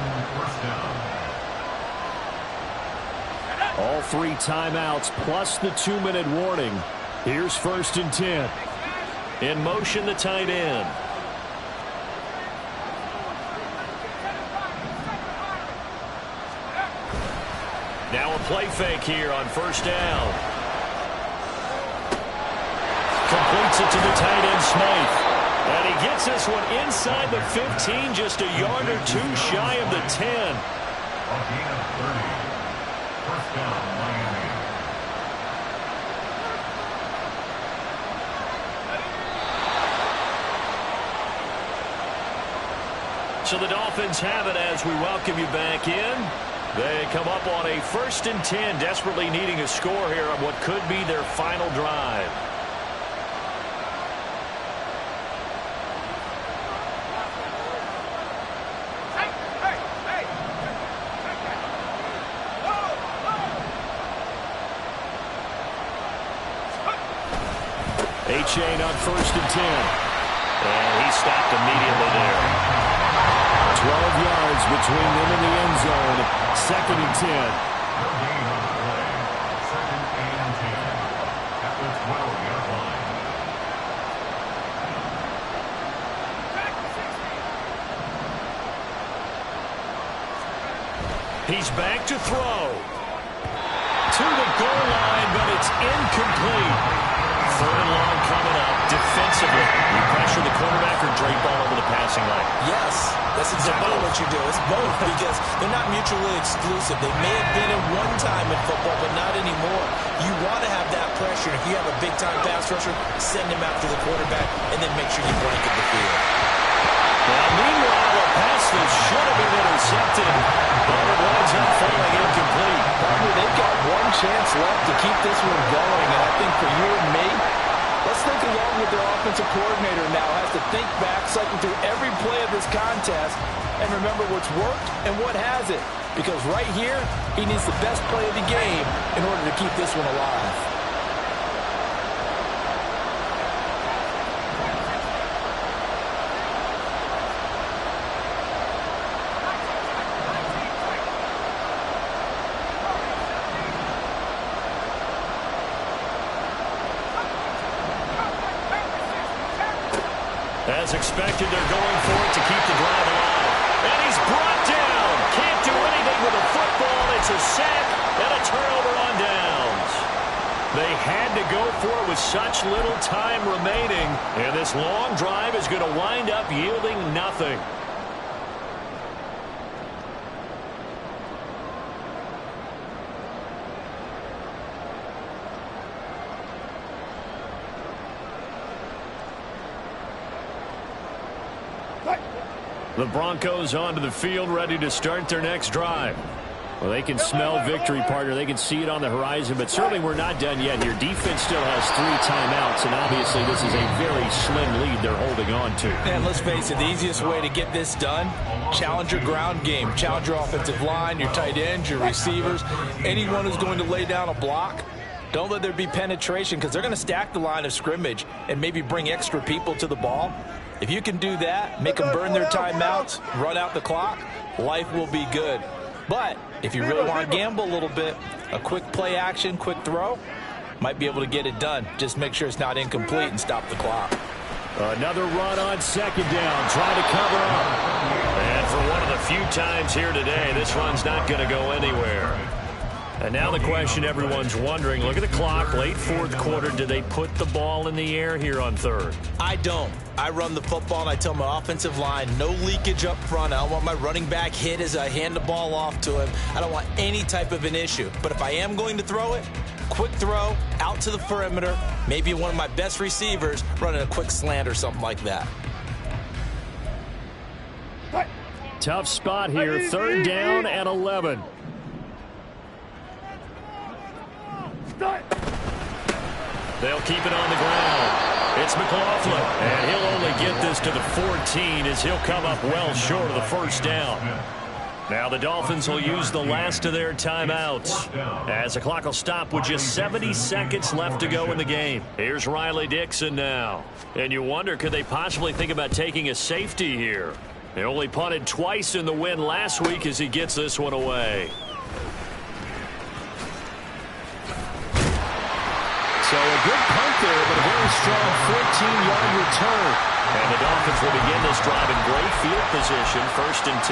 All 3 timeouts plus the 2-minute warning. Here's 1st and 10. In motion, the tight end. Now a play fake here on 1st down. Completes it to the tight end, Smythe. And he gets this one inside the 15, just a yard or 2 shy of the 10. A gain of 30. First down, Miami. So the Dolphins have it as we welcome you back in. They come up on a 1st and 10, desperately needing a score here on what could be their final drive. A-Chain on 1st and 10. And he stopped immediately there. 12 yards between them and the end zone. 2nd and 10. No gain on the play. 2nd and 10 at the 12-yard line. He's back to throw. To the goal line, but it's incomplete. Third and long coming up. Defensively, you pressure the quarterback or drape all over the passing lane? Yes, that's exactly what you do. It's both because they're not mutually exclusive. They may have been at one time in football, but not anymore. You want to have that pressure. If you have a big-time pass rusher, send him after the quarterback, and then make sure you blanket the field. Well, meanwhile, a pass that should have been intercepted, but it winds up falling incomplete. They've got one chance left to keep this one going, and I think for you and me, let's think along with their offensive coordinator now. Has to think back, cycle through every play of this contest, and remember what's worked and what hasn't. Because right here, he needs the best play of the game in order to keep this one alive. As expected, they're going for it to keep the drive alive. And he's brought down. Can't do anything with the football. It's a sack and a turnover on downs. They had to go for it with such little time remaining. And this long drive is going to wind up yielding nothing. The Broncos onto the field, ready to start their next drive. Well, they can smell victory, partner. They can see it on the horizon, but certainly we're not done yet here. Defense still has 3 timeouts, and obviously this is a very slim lead they're holding on to. And let's face it, the easiest way to get this done, challenge your ground game. Challenge your offensive line, your tight ends, your receivers, anyone who's going to lay down a block. Don't let there be penetration because they're going to stack the line of scrimmage and maybe bring extra people to the ball. If you can do that, make them burn their timeouts, run out the clock, life will be good. But if you really want to gamble a little bit, a quick play action, quick throw, might be able to get it done. Just make sure it's not incomplete and stop the clock. Another run on second down, trying to cover up. And for one of the few times here today, this run's not going to go anywhere. And now the question everyone's wondering, look at the clock, late fourth quarter, do they put the ball in the air here on third? I don't. I run the football, and I tell my offensive line, no leakage up front. I don't want my running back hit as I hand the ball off to him. I don't want any type of an issue. But if I am going to throw it, quick throw, out to the perimeter, maybe one of my best receivers running a quick slant or something like that. Tough spot here, third down and 11. They'll keep it on the ground. It's McLaughlin, and he'll only get this to the 14 as he'll come up well short of the first down. Now the Dolphins will use the last of their timeouts as the clock will stop with just 70 seconds left to go in the game. Here's Riley Dixon now. And you wonder, could they possibly think about taking a safety here? They only punted twice in the win last week as he gets this one away. So a good punt there, but a very strong 14-yard return. And the Dolphins will begin this drive in great field position, 1st and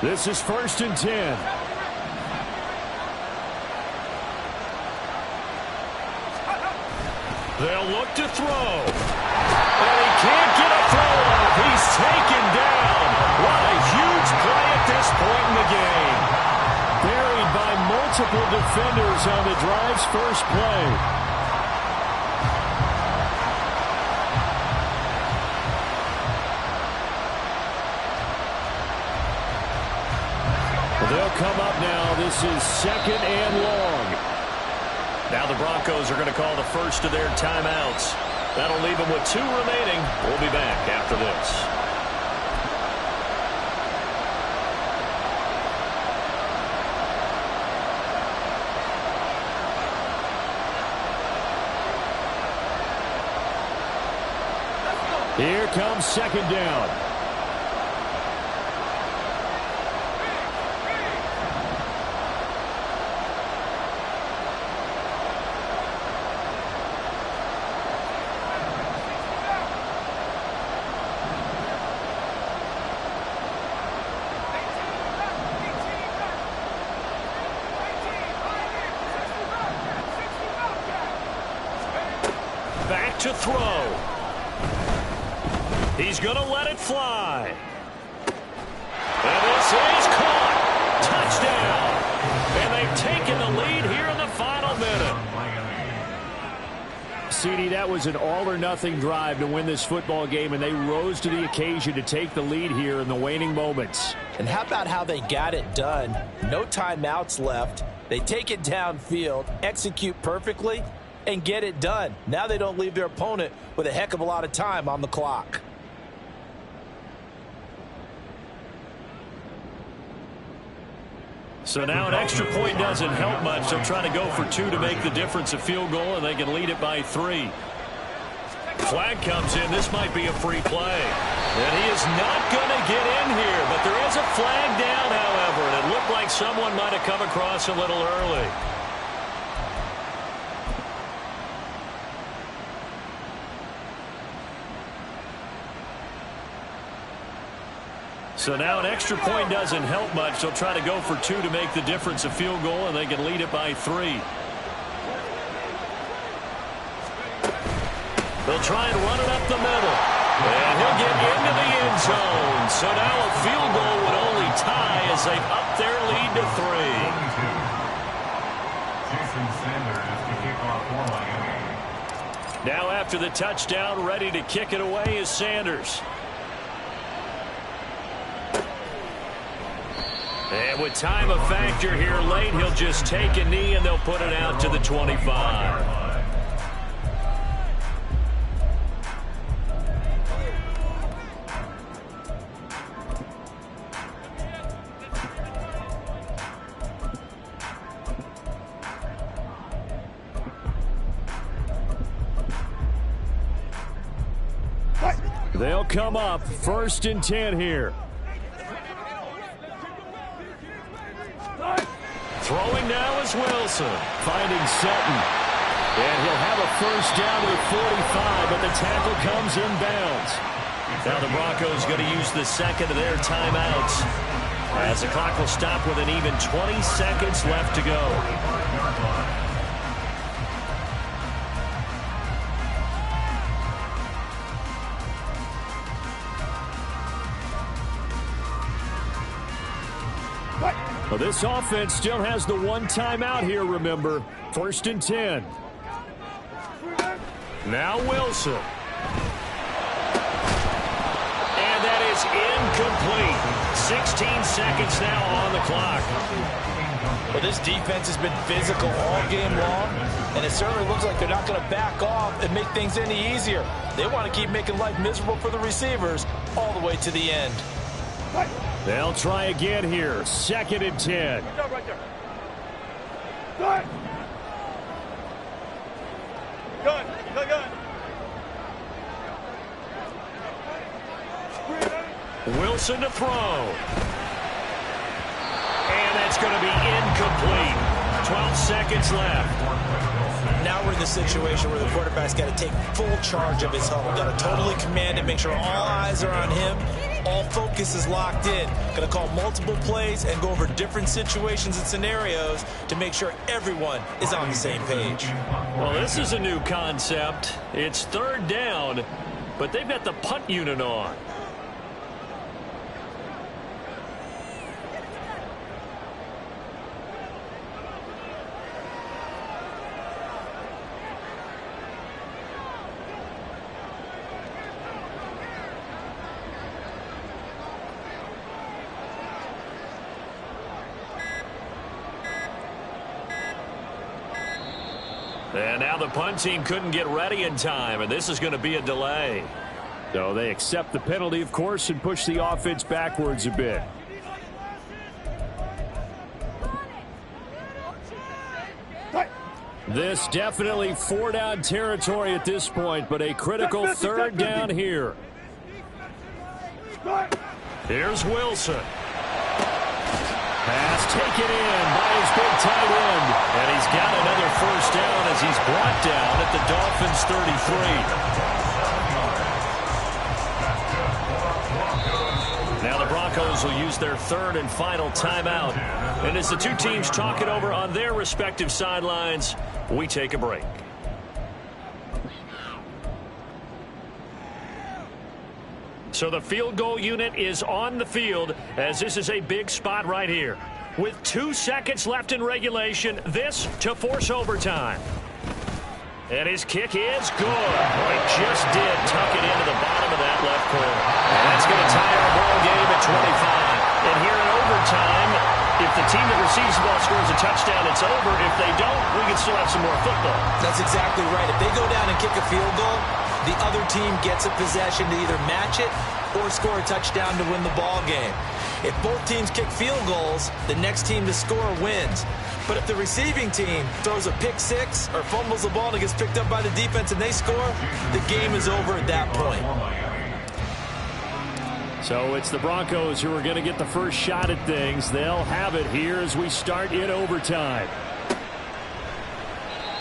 10. This is 1st and 10. They'll look to throw. And he can't get a throw off. He's taken down. What a huge play at this point in the game. Buried by multiple defenders on the drive's first play. Well, they'll come up now. This is 2nd and long. Now the Broncos are going to call the first of their timeouts. That'll leave them with 2 remaining. We'll be back after this. Here comes 2nd down. back to throw. He's going to let it fly. And this is caught. Touchdown. And they've taken the lead here in the final minute. CD, that was an all-or-nothing drive to win this football game, and they rose to the occasion to take the lead here in the waning moments. And how about how they got it done? No timeouts left. They take it downfield, execute perfectly, and get it done. Now they don't leave their opponent with a heck of a lot of time on the clock. So now an extra point doesn't help much. They'll try to go for 2 to make the difference a field goal, and they can lead it by 3. Flag comes in. This might be a free play. And he is not going to get in here, but there is a flag down, however, and it looked like someone might have come across a little early. So now an extra point doesn't help much. They'll try to go for 2 to make the difference a field goal, and they can lead it by 3. They'll try and run it up the middle. And he'll get into the end zone. So now a field goal would only tie as they've upped their lead to 3. Jason Sanders to kick off for Miami. Now after the touchdown, ready to kick it away is Sanders. And with time a factor here late, he'll just take a knee and they'll put it out to the 25. They'll come up 1st and 10 here. Throwing now is Wilson. Finding Sutton. And he'll have a first down to the 45, but the tackle comes inbounds. Now the Broncos going to use the second of their timeouts, as the clock will stop with an even 20 seconds left to go. Well, this offense still has the 1 timeout here, remember. 1st and 10. Now Wilson. And that is incomplete. 16 seconds now on the clock. Well, this defense has been physical all game long, and it certainly looks like they're not going to back off and make things any easier. They want to keep making life miserable for the receivers all the way to the end. They'll try again here. 2nd and 10. Good job right there. Good. Good. Good. Good. Wilson to throw. And that's going to be incomplete. 12 seconds left. Now we're in the situation where the quarterback's got to take full charge of his huddle. Got to totally command it, make sure all eyes are on him. All focus is locked in. Going to call multiple plays and go over different situations and scenarios to make sure everyone is on the same page. Well, this is a new concept. It's 3rd down, but they've got the punt unit on. And now the punt team couldn't get ready in time, and this is going to be a delay. So they accept the penalty, of course, and push the offense backwards a bit. This definitely 4-down territory at this point, but a critical 3rd down here. Here's Wilson. Pass taken in by his big tight end. And he's got another first down as he's brought down at the Dolphins' 33. Now the Broncos will use their 3rd and final timeout. And as the two teams talk it over on their respective sidelines, we take a break. So the field goal unit is on the field as this is a big spot right here. With 2 seconds left in regulation, this to force overtime. And his kick is good. Oh, he just did tuck it into the bottom of that left corner. And that's going to tie our ball game at 25. And here in overtime, if the team that receives the ball scores a touchdown, it's over. If they don't, we can still have some more football. That's exactly right. If they go down and kick a field goal, the other team gets a possession to either match it or score a touchdown to win the ball game. If both teams kick field goals, the next team to score wins. But if the receiving team throws a pick six or fumbles the ball and it gets picked up by the defense and they score, the game is over at that point. So it's the Broncos who are going to get the first shot at things. They'll have it here as we start in overtime.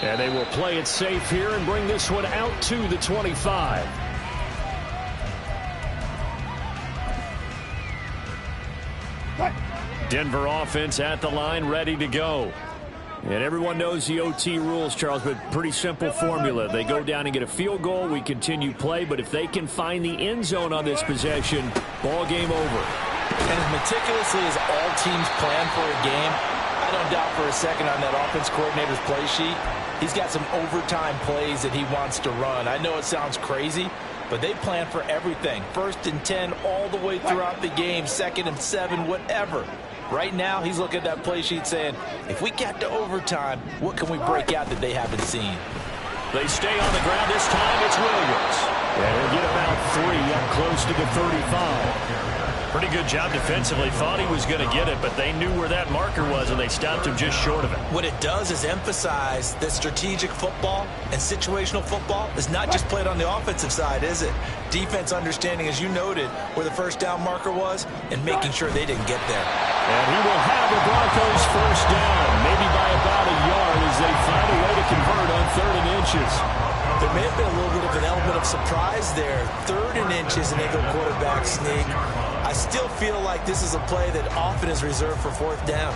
And they will play it safe here and bring this one out to the 25. Denver offense at the line, ready to go. And everyone knows the OT rules, Charles, but pretty simple formula. They go down and get a field goal, we continue play, but if they can find the end zone on this possession, ball game over. And as meticulously as all teams plan for a game, I don't doubt for a second on that offense coordinator's play sheet, he's got some overtime plays that he wants to run. I know it sounds crazy, but they plan for everything. 1st and 10 all the way throughout the game, 2nd and 7, whatever. Right now, he's looking at that play sheet saying, if we get to overtime, what can we break out that they haven't seen? They stay on the ground this time. It's Williams. And he'll get about 3 up close to the 35. Pretty good job defensively. Thought he was going to get it, but they knew where that marker was, and they stopped him just short of it. What it does is emphasize that strategic football and situational football is not just played on the offensive side, is it? Defense understanding, as you noted, where the first down marker was and making sure they didn't get there. And he will have the Broncos first down, maybe by about a yard as they find a way to convert on 3rd and inches. There may have been a little bit of an element of surprise there. 3rd and inches, and they go quarterback sneak. I still feel like this is a play that often is reserved for 4th down.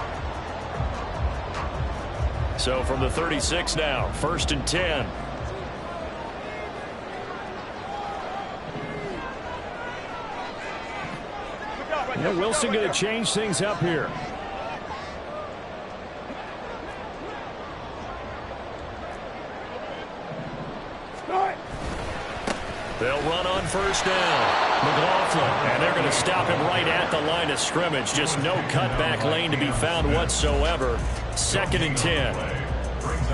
So from the 36 now, 1st and 10. Wilson going to change things up here. They'll run on 1st down. McLaughlin, and they're going to stop him right at the line of scrimmage. Just no cutback lane to be found whatsoever. 2nd and 10.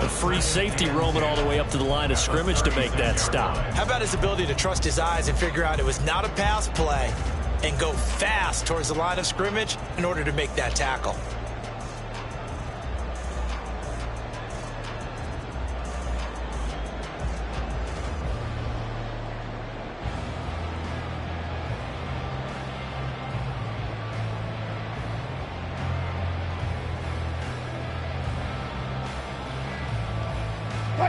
A free safety roaming all the way up to the line of scrimmage to make that stop. How about his ability to trust his eyes and figure out it was not a pass play and go fast towards the line of scrimmage in order to make that tackle?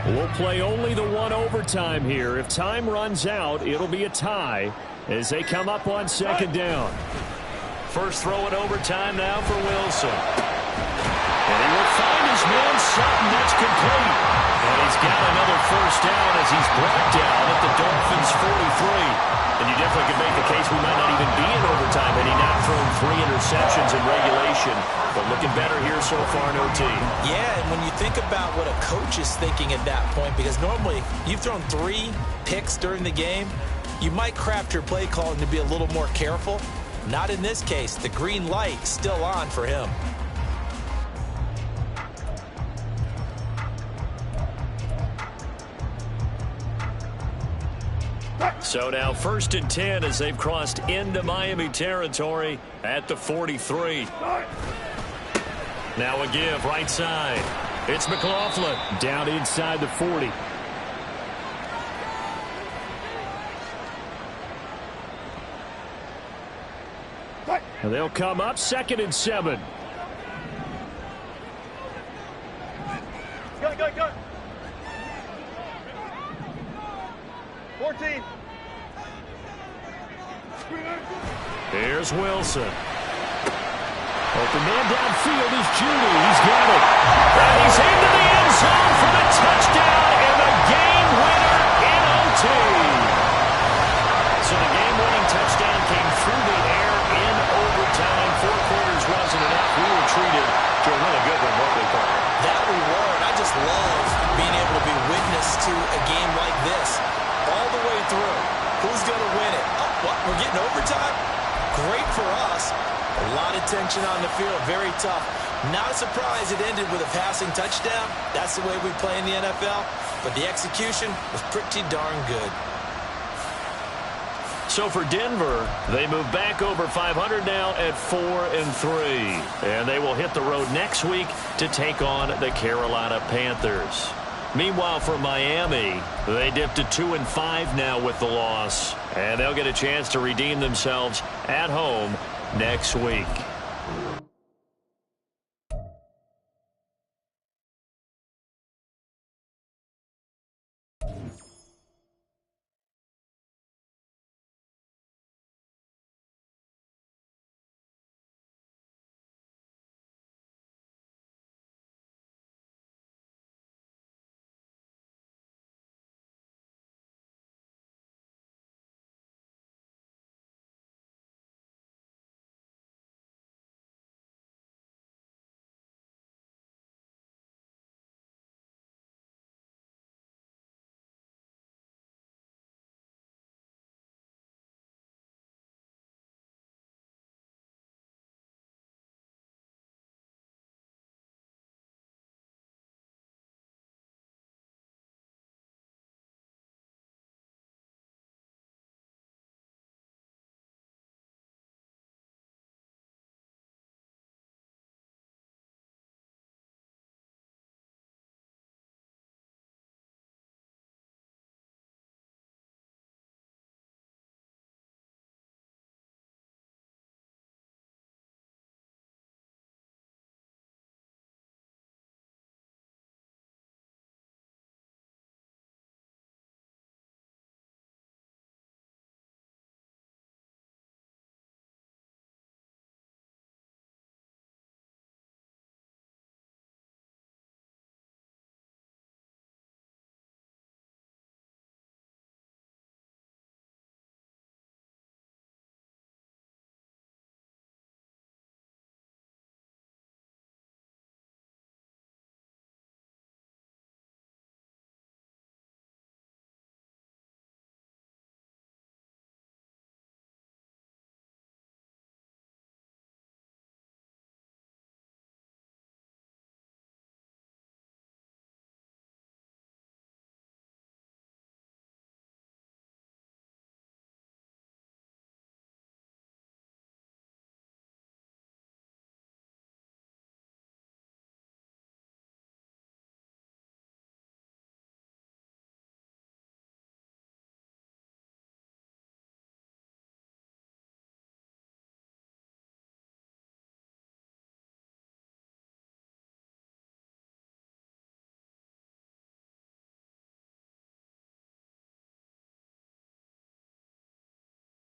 We'll play only the one overtime here. If time runs out, it'll be a tie as they come up on 2nd down. First throw in overtime now for Wilson. And he will find his man Sutton. That's complete. And he's got another first down as he's brought down at the Dolphins' 43. And you definitely could make the case we might not even be in overtime had he not thrown 3 interceptions in regulation. But looking better here so far in OT. Yeah, and when you think about what a coach is thinking at that point, because normally you've thrown 3 picks during the game, you might craft your play calling to be a little more careful. Not in this case. The green light still on for him. So now 1st and 10 as they've crossed into Miami territory at the 43. Now a give right side. It's McLaughlin down inside the 40. And they'll come up 2nd and 7. Go. 14. Here's Wilson. Open man downfield is Judy. He's got it. And he's into the end zone for the touchdown and the game winner in OT. So the game-winning touchdown being able to be witness to a game like this all the way through. Who's going to win it? Oh, what? We're getting overtime? Great for us. A lot of tension on the field. Very tough. Not a surprise it ended with a passing touchdown. That's the way we play in the NFL. But the execution was pretty darn good. So for Denver, they move back over 500 now at 4-3. And they will hit the road next week to take on the Carolina Panthers. Meanwhile, for Miami, they dipped to 2-5 now with the loss. And they'll get a chance to redeem themselves at home next week.